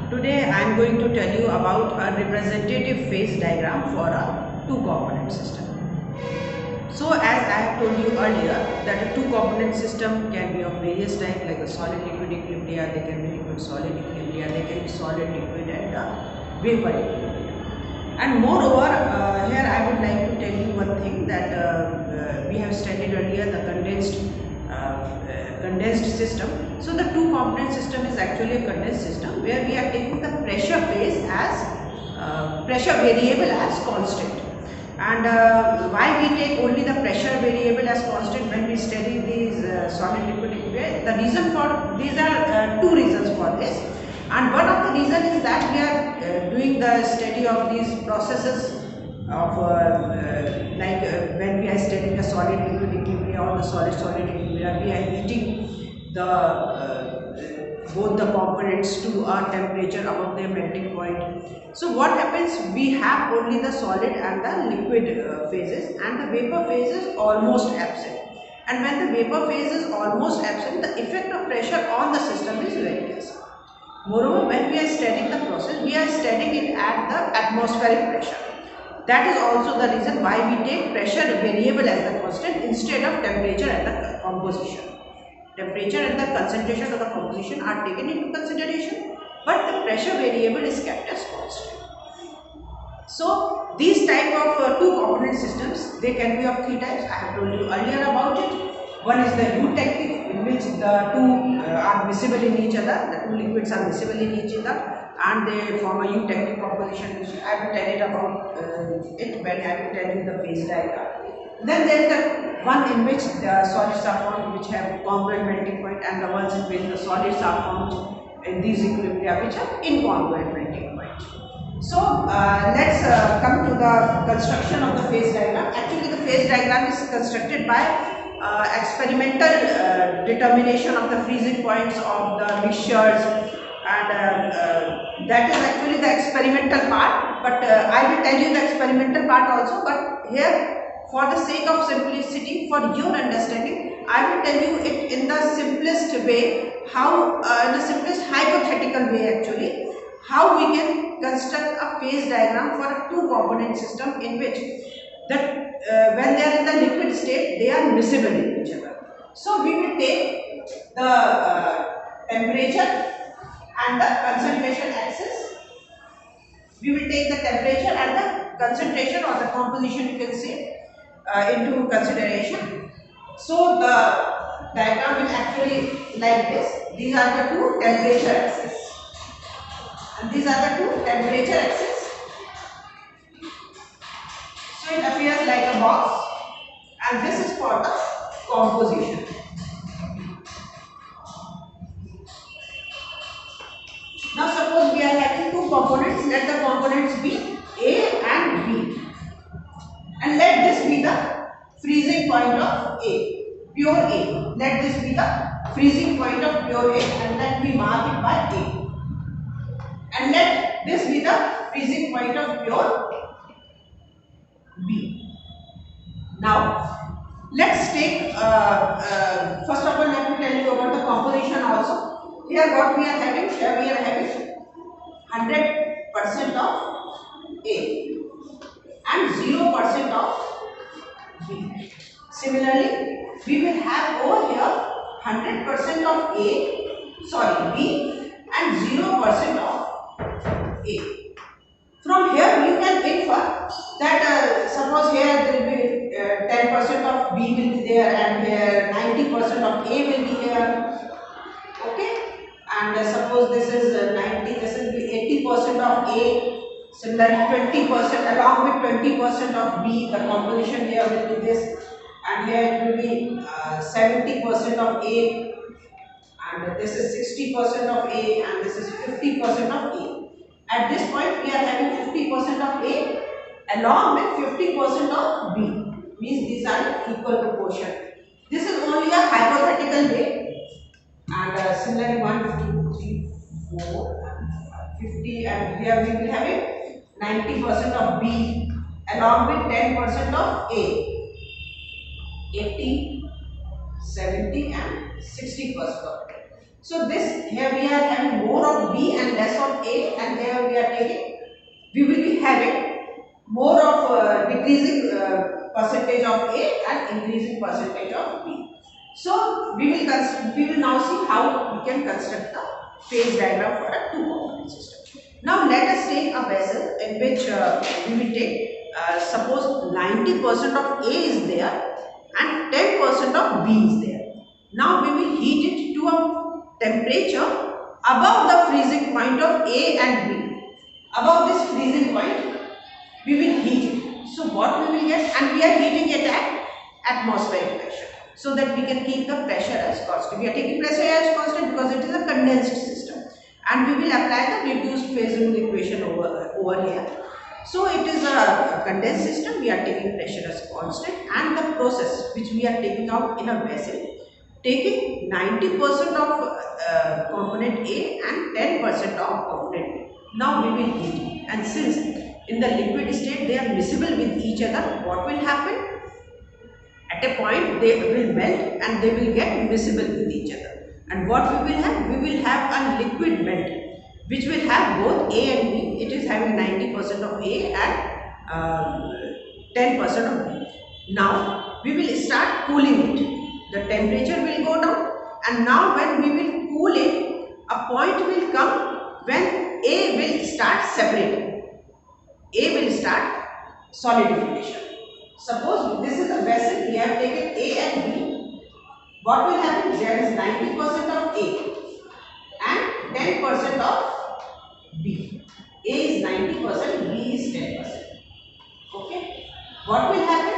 Today I am going to tell you about a representative phase diagram for a two-component system. So as I have told you earlier that a two-component system can be of various types, like a solid liquid equilibria, they can be liquid solid equilibria, they can be solid liquid and vapor equilibria. And moreover, here I would like to tell you one thing that we have studied earlier, the condensed system. So the two component system is actually a condensed system where we are taking the pressure phase as pressure variable as constant. And why we take only the pressure variable as constant when we study these solid liquid equilibria? The reason for these are two reasons for this. And one of the reason is that we are doing the study of these processes of when we are studying the solid liquid equilibria or the solid equilibria, we are heating the both the components to a temperature above their melting point. So what happens, we have only the solid and the liquid phases, and the vapor phase is almost absent. And when the vapor phase is almost absent, the effect of pressure on the system is very less. Moreover, when we are studying the process, we are studying it at the atmospheric pressure. That is also the reason why we take pressure variable as the constant instead of temperature and the composition. Temperature and the concentration of the composition are taken into consideration, but the pressure variable is kept as constant. So these type of two component systems, they can be of three types. I have told you earlier about it. One is the U technique, in which the two are miscible in each other. The two liquids are miscible in each other, and they form a U technique composition, which I will tell it about it when I will tell you the phase diagram. Then there is the one in which the solids are formed which have congruent melting point, and the ones in which the solids are formed in these equilibria which have incongruent melting point. So let's come to the construction of the phase diagram. Actually, the phase diagram is constructed by experimental determination of the freezing points of the mixtures, and that is actually the experimental part, but I will tell you the experimental part also. But here, for the sake of simplicity, for your understanding, I will tell you it in the simplest way, how in the simplest hypothetical way actually, how we can construct a phase diagram for a two component system in which that when they are in the liquid state, they are miscible in each other. So we will take the temperature and the concentration axis. We will take the temperature and the concentration or the composition, you can say, into consideration. So the diagram is actually like this. These are the two temperature axes, and these are the two temperature axes. So it appears like a box, and this is for the composition. Now suppose we are having two components. Let the components be A and B, and let this be the freezing point of A, pure A. Let this be the freezing point of pure A, and let me mark it by A. And let this be the freezing point of pure B. Now let's take first of all, let me tell you about the composition also. Here what we are having, here we are having 100% of A and 0% of B. Similarly, we will have over here 100% of B and 0% of A. From here you can infer that suppose here there will be 10% of B will be there, and here 90% of A will be here. Okay, and suppose this is 90, this will be 80% of A. Similarly, 20% along with 20% of B, the composition here will be this, and here it will be 70% of A, and this is 60% of A, and this is 50% of A. At this point, we are having 50% of A along with 50% of B. Means these are in equal proportion. This is only a hypothetical way. And similarly, 1, 2, 3, 4, 50, and here we will have it 90% of B along with 10% of A. 80, 70, and 60% of A. So this here we are having more of B and less of A, and here we will be having more of decreasing percentage of A and increasing percentage of B. So we will now see how we can construct the phase diagram for a two component system. Now let us take a vessel in which we will take suppose 90% of A is there and 10% of B is there. Now we will heat it to a temperature above the freezing point of A and B. Above this freezing point, we will heat it. So what we will get, and we are heating it at atmospheric pressure, so that we can keep the pressure as constant. We are taking pressure as constant because it is a condensed system, and we will apply the reduced phase rule equation over here. So it is a condensed system. We are taking pressure as constant, and the process which we are taking out in a vessel, taking 90% of component A and 10% of component B. Now we will heat it, and since in the liquid state they are miscible with each other, what will happen? At a point they will melt and they will get miscible with each other. And what we will have? We will have a liquid melt which will have both A and B. It is having 90% of A and 10% of B. Now we will start cooling it. The temperature will go down, and now when we will cool it, a point will come when A will start separating. A will start solidification. Suppose this is a vessel, we have taken A and B. What will happen? There is 90% of A and 10% of B. A is 90%, B is 10%. Okay. What will happen?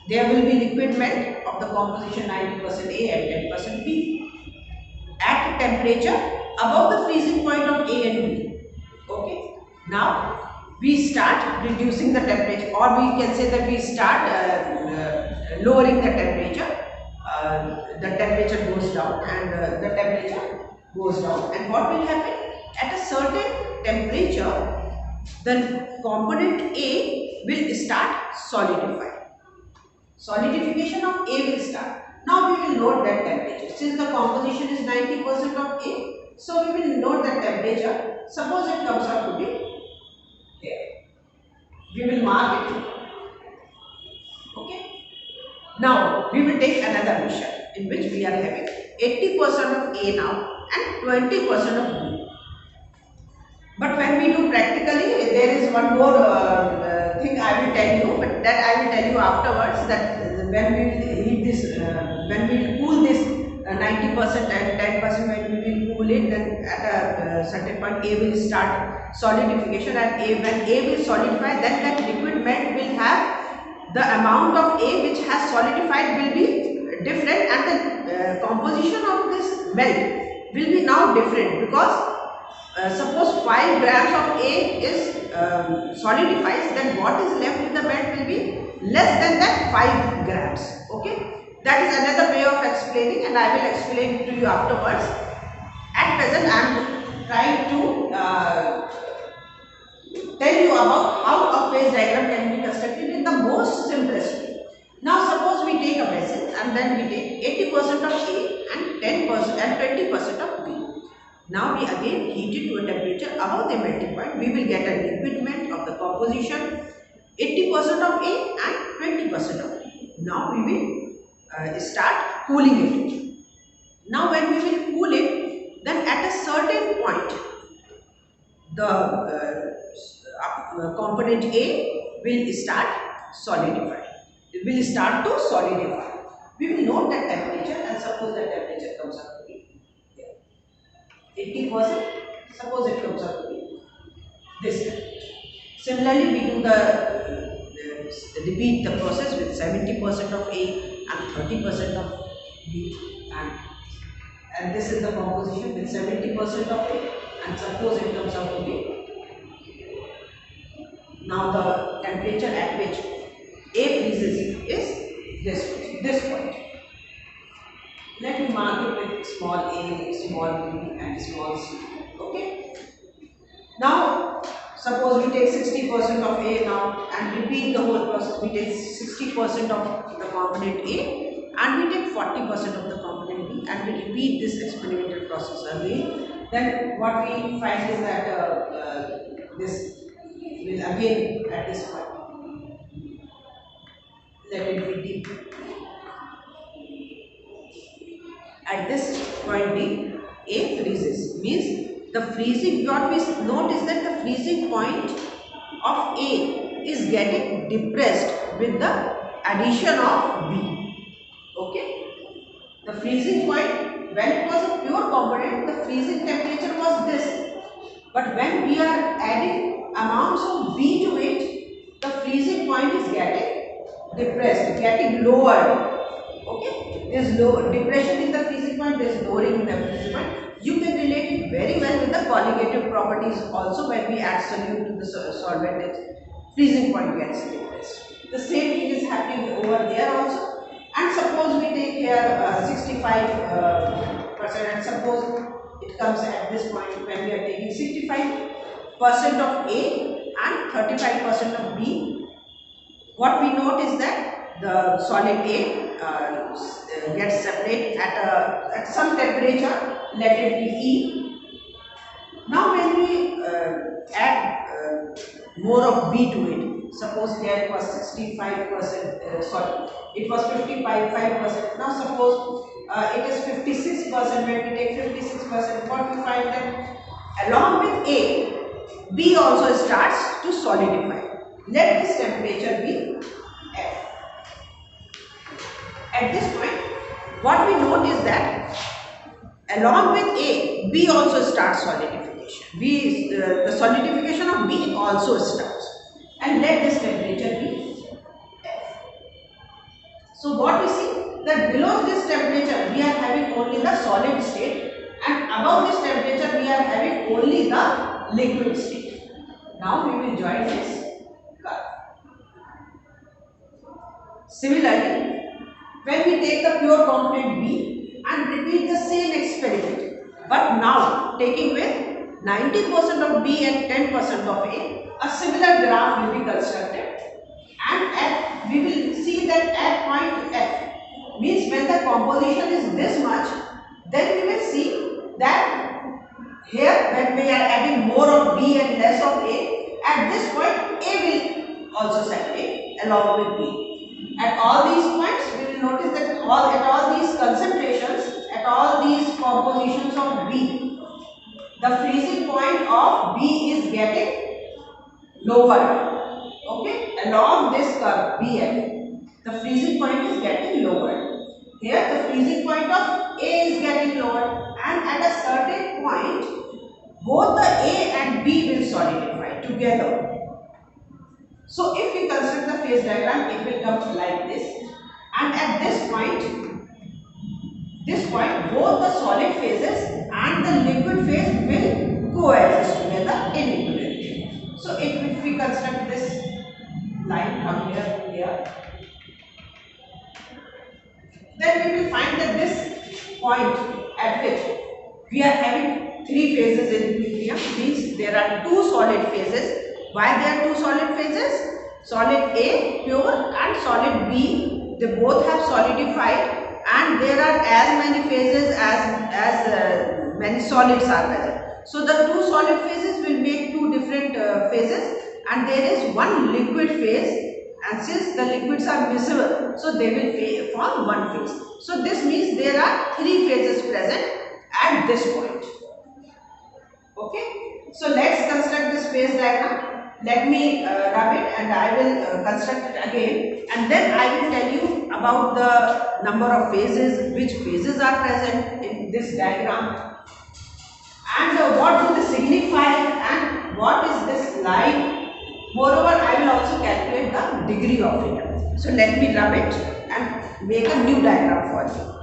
There will be liquid melt of the composition 90% A and 10% B at a temperature above the freezing point of A and B. Okay. Now we start reducing the temperature, or we can say that we start lowering the temperature. The temperature goes down, and the temperature goes down, and what will happen? At a certain temperature, the component A will start solidifying. Solidification of A will start. Now we will note that temperature. Since the composition is 90% of A, so we will note that temperature. Suppose it comes out to be here. We will mark it. Okay. Now we will take another mission in which we are having 80% of A now and 20% of B. But when we do practically, there is one more thing I will tell you, but that I will tell you afterwards, that when we will heat this, when we will cool this 90% and 10%, when we will cool it, then at a certain point A will start solidification, and when A will solidify, then that liquid melt will have the amount of A which has solidified will be different, and the composition of this melt will be now different, because suppose 5 grams of A is solidifies, then what is left in the melt will be less than that 5 grams. Okay. That is another way of explaining, and I will explain to you afterwards. At present I am trying to tell you about how a phase diagram can be constructed in the most simplest way. Now suppose we take a vessel, and then we take 80% of A and 10% and 20% of B. Now we again heat it to a temperature above the melting point. We will get a liquid melt of the composition 80% of A and 20% of B. Now we will start cooling it. Now when we will cool it, then at a certain point the component A will start solidifying. It will start to solidify. We will note that temperature, and suppose the temperature comes up to be 80%. Suppose it comes up to be this temperature. Similarly, we do repeat the process with 70% of A and 30% of B, and this is the composition with 70% of A, and suppose it comes out to be, now the temperature at which A freezes is this point. Let me mark it with small a, small b and small c. Okay. Now suppose we take 60% of A now and repeat the whole process. We take 60% of the component A and we take 40% of the component B and we repeat this experimental process again, then what we find is that this will again at this point, let it be deep. At this point B, A freezes. Means the freezing, what we note is that the freezing point of A is getting depressed with the addition of B. Okay. The freezing point, when it was a pure component, the freezing temperature was this. But when we are adding amounts of B to it, the freezing point is getting depressed, getting lowered. Okay, there is low depression in the freezing point, there is lowering in the freezing point. You can relate it very well with the colligative properties also. When we add solute to the solvent, its freezing point gets depressed. The same thing is happening over there also. And suppose we take here 65% and suppose it comes at this point when we are taking 65% of A and 35% of B. What we note is that the solid A gets separate at some temperature, let it be E. Now when we add more of B to it, suppose here it was 65%, sorry, it was 55%. Now suppose it is 56%. When we take 56%, what we find that along with A, B also starts to solidify. Let this temperature be F. At this point, what we note is that along with A, B also starts solidification. The solidification of B also starts. And let this temperature be F. So what we see, that below this temperature we are having only the solid state, and above this temperature we are having only the liquid state. Now we will join this curve. Similarly, when we take the pure component B and repeat the same experiment, but now taking with 90% of B and 10% of A similar graph will be constructed, and we will see that at point F, means when the composition is this much, then we will see that here when we are adding more of B and less of A, at this point A will also separate along with B. At all these points, we will notice that at all these concentrations, at all these compositions of B, the freezing point of B is getting lower. Okay, along this curve BF, the freezing point is getting lower. Here, the freezing point of A is getting lower, and at a certain point, both the A and B will solidify together. So if we construct the phase diagram, it will come like this, and at this point both the solid phases and the liquid phase will coexist together in equilibrium. So if we construct this line from here to here, then we will find that this point at which we are having three phases in equilibrium, means there are two solid phases. Why there are two solid phases? Solid A pure and solid B, they both have solidified, and there are as many phases as many solids are present. So the two solid phases will make two different phases, and there is one liquid phase, and since the liquids are miscible, so they will form one phase. So this means there are three phases present at this point. Okay, so let's construct this phase diagram. Let me rub it and I will construct it again, and then I will tell you about the number of phases, which phases are present in this diagram, and what do they signify, and what is this line. Moreover, I will also calculate the degree of freedom. So let me rub it and make a new diagram for you.